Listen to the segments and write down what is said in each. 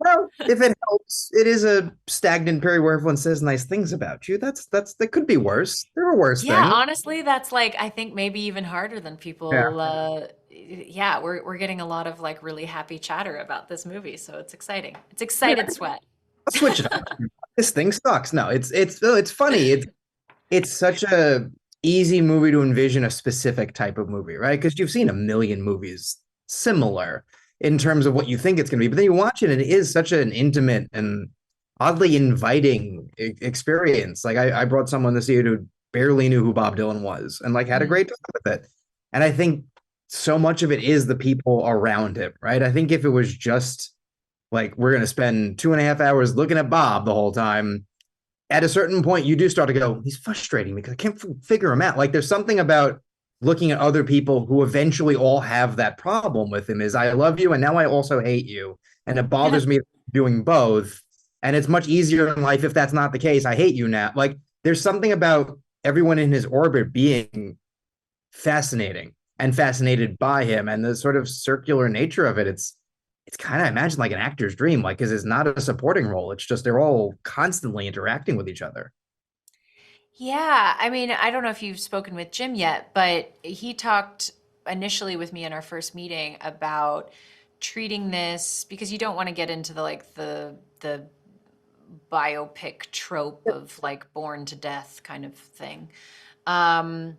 Well, if it helps, it is a stagnant period where everyone says nice things about you. That could be worse. There are worse Yeah, things. honestly, that's like I think maybe even harder than Yeah. people yeah, we're getting a lot of like really happy chatter about this movie, so it's exciting. It's Yeah, excited sweat. I'll switch it up. This thing sucks. No, it's funny. It's such a easy movie to envision a specific type of movie, right? Because you've seen a million movies similar in terms of what you think it's going to be, but then you watch it and it is such an intimate and oddly inviting experience. Like I brought someone to see it who barely knew who Bob Dylan was and like had a Mm. great time with it. And I think so much of it is the people around him, right? I think if it was just like we're going to spend 2.5 hours looking at Bob the whole time, at a certain point you do start to go, he's frustrating me because I can't figure him out. Like there's something about looking at other people who eventually all have that problem with him is I love you and now I also hate you. And it Yeah. bothers me doing both. And it's much easier in life if that's not the case. I hate you now. Like there's something about everyone in his orbit being fascinating and fascinated by him and the sort of circular nature of it. It's kind of I imagine like an actor's dream, like because it's not a supporting role. It's just they're all constantly interacting with each other. Yeah, I mean, I don't know if you've spoken with Jim yet, but he talked initially with me in our first meeting about treating this because you don't want to get into the like the biopic trope of like born to death kind of thing. Um,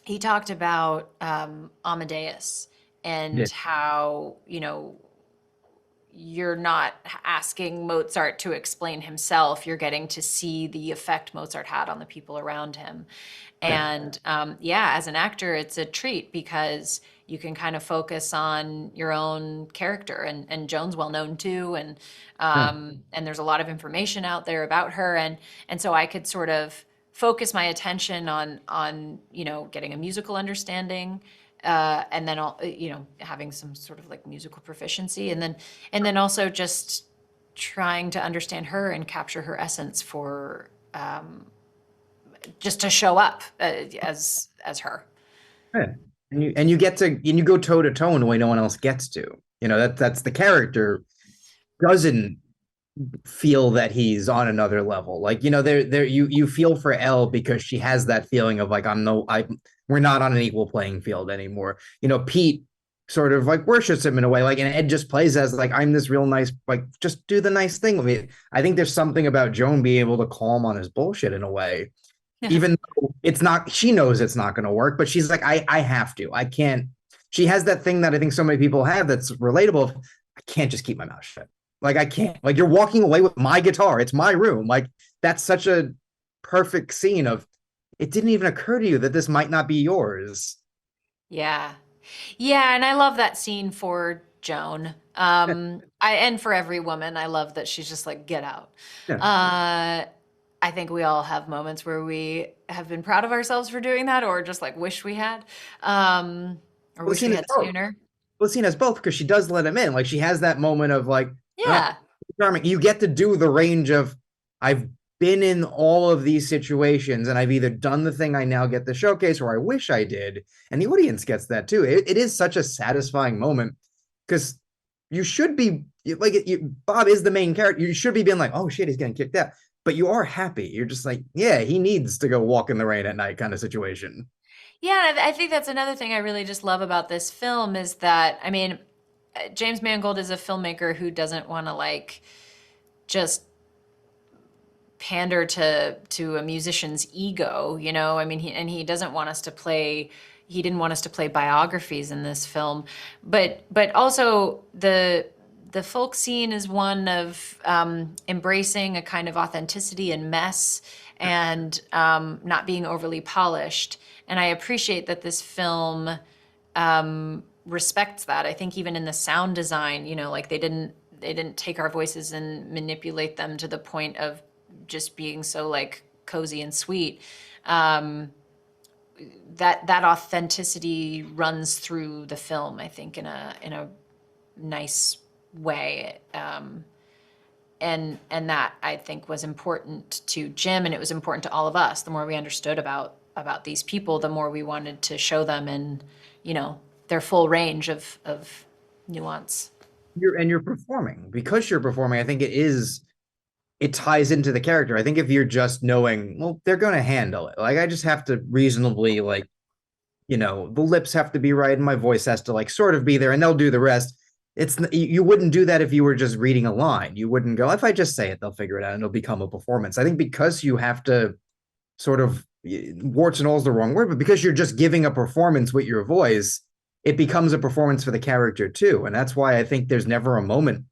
he talked about Amadeus Yeah. and how, you know, you're not asking Mozart to explain himself. You're getting to see the effect Mozart had on the people around him. And yeah, as an actor, it's a treat because you can kind of focus on your own character. And Joan's well known too, Yeah. and there's a lot of information out there about her, and so I could sort of focus my attention on you know getting a musical understanding, and then you know having some sort of like musical proficiency, and then also just trying to understand her and capture her essence for just to show up as her. Yeah. And you get to and you go toe to toe in a way no one else gets to. You know, that's the character doesn't feel that he's on another level. Like, you know, there you feel for Elle because she has that feeling of like I we're not on an equal playing field anymore. You know, Pete sort of like worships him in a way, like, and Ed just plays as like I'm this real nice, like just do the nice thing with me. I think there's something about Joan being able to call him on his bullshit in a way, even though it's not, she knows it's not going to work, but she's like, I have to, I can't. She has that thing that I think so many people have that's relatable. I can't just keep my mouth shut. Like I can't. Like you're walking away with my guitar. It's my room. Like that's such a perfect scene of. It didn't even occur to you that this might not be yours. Yeah. Yeah, and I love that scene for Joan. Yeah, And for every woman, I love that she's just like, get out. yeah. I think we all have moments where we have been proud of ourselves for doing that, or just like wish we had, or Well, the wish we scene is had both. sooner. Well, the scene has both because she does let him in. Like she has that moment of like, oh, Yeah. charming. You get to do the range of I've been in all of these situations and I've either done the thing I now get the showcase or I wish I did. And the audience gets that too. It is such a satisfying moment because you should be like Bob is the main character. You should be being like, oh shit, he's getting kicked out. But you are happy. You're just like, yeah, he needs to go walk in the rain at night kind of situation. Yeah, I think that's another thing I really just love about this film is that, I mean, James Mangold is a filmmaker who doesn't want to like just pander to a musician's ego, you know? I mean, he doesn't want us to play he didn't want us to play biographies in this film, but also the folk scene is one of embracing a kind of authenticity and mess and not being overly polished. And I appreciate that this film respects that. I think even in the sound design, you know, like they didn't take our voices and manipulate them to the point of just being so like cozy and sweet. Um, that authenticity runs through the film, I think, in a nice way. And that I think was important to Jim, and it was important to all of us. The more we understood about these people, the more we wanted to show them in, you know, their full range of nuance. you're performing. Because you're performing, I think it ties into the character. I think if you're just knowing, well, they're going to handle it. Like I just have to reasonably like, the lips have to be right and my voice has to like sort of be there and they'll do the rest. You wouldn't do that if you were just reading a line. You wouldn't go, if I just say it, they'll figure it out and it'll become a performance. I think because you have to sort of, warts and all is the wrong word, but because you're just giving a performance with your voice, it becomes a performance for the character too. And that's why I think there's never a moment,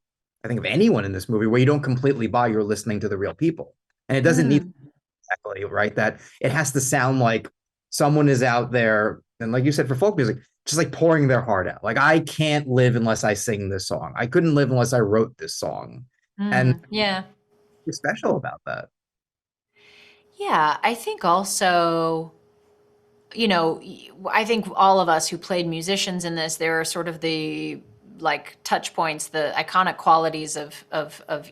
I think, of anyone in this movie where you don't completely buy you're listening to the real people. And it doesn't need Mm, exactly right that it has to sound like someone is out there, and like you said, for folk music, just like pouring their heart out. Like I can't live unless I sing this song. I couldn't live unless I wrote this song. And yeah. it's special about that. Yeah, I think also, I think all of us who played musicians in this, there are sort of the like touch points, the iconic qualities of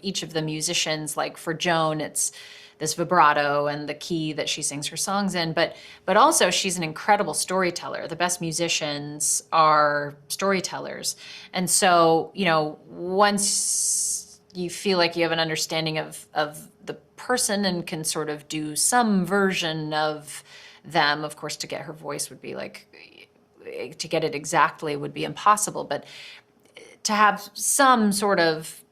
each of the musicians. Like for Joan, it's this vibrato and the key that she sings her songs in, but also she's an incredible storyteller. The best musicians are storytellers. And so, once you feel like you have an understanding of the person and can sort of do some version of them. Of course, to get her voice would be like, to get it exactly would be impossible, but to have some sort of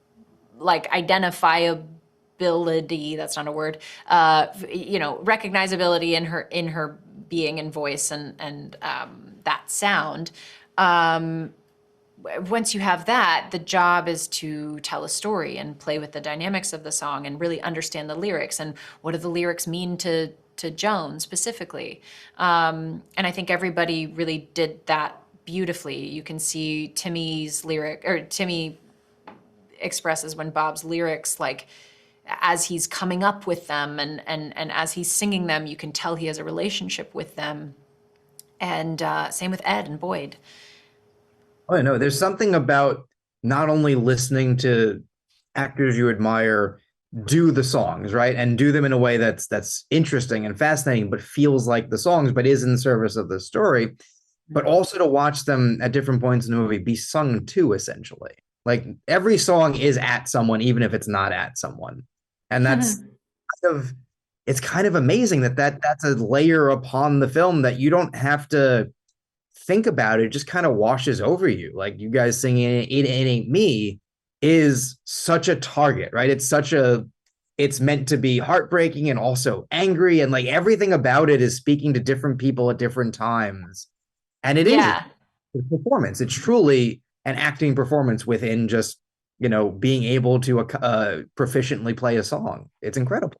like identifiability, that's not a word, recognizability in her being and voice and that sound. Once you have that, the job is to tell a story and play with the dynamics of the song and really understand the lyrics and what do the lyrics mean to Joan specifically. And I think everybody really did that beautifully. You can see Timmy expresses when Bob's lyrics, like as he's coming up with them and as he's singing them, you can tell he has a relationship with them. And same with Ed and Boyd. Oh no, there's something about not only listening to actors you admire do the songs, right? And do them in a way that's interesting and fascinating, but feels like the songs, but is in service of the story, but also to watch them at different points in the movie be sung to, essentially. Like every song is at someone, even if it's not at someone. And that's kind of it's kind of amazing that's a layer upon the film that you don't have to think about it, just kind of washes over you. Like you guys singing it Ain't Me is such a target, right? It's meant to be heartbreaking and also angry. And like everything about it is speaking to different people at different times. And it is Yeah. a performance. It's truly an acting performance within just, being able to proficiently play a song. It's incredible.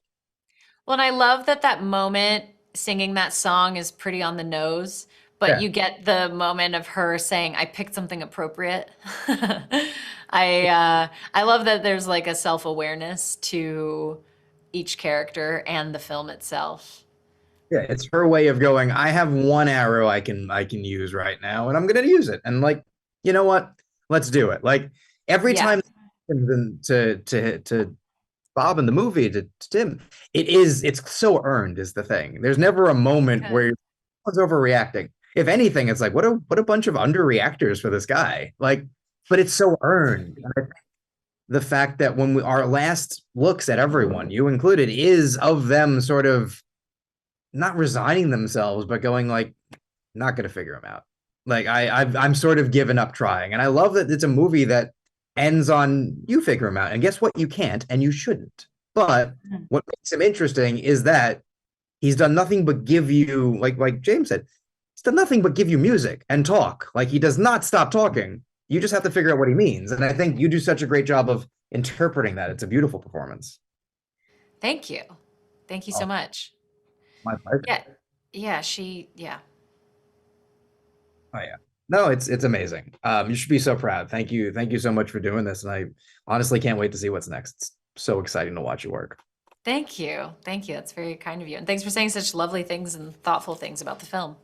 Well, and I love that moment singing that song is pretty on the nose, but Yeah. you get the moment of her saying, "I picked something appropriate." I love that there's like a self-awareness to each character and the film itself. Yeah, it's her way of going, I have one arrow I can use right now, and I'm gonna use it. And like, you know what? Let's do it. Like every Yeah. time to Bob in the movie, to Tim, it's so earned is the thing. There's never a moment Good. where someone's overreacting. If anything, it's like, what a bunch of underreactors for this guy. Like, but it's so earned. And I think the fact that when our last looks at everyone, you included, is of them sort of not resigning themselves, but going like, not going to figure them out. Like I'm sort of given up trying, and I love that it's a movie that ends on you figure them out. And guess what? You can't, and you shouldn't. But what makes him interesting is that he's done nothing but give you, like James said, he's done nothing but give you music and talk. Like he does not stop talking. You just have to figure out what he means, and I think you do such a great job of interpreting that. It's a beautiful performance. Thank you. Thank you so Oh, much. my pleasure. Yeah. Yeah. Oh yeah. No, it's amazing. You should be so proud. Thank you so much for doing this, and I honestly can't wait to see what's next. It's so exciting to watch you work. Thank you. Thank you. That's very kind of you. And thanks for saying such lovely things and thoughtful things about the film.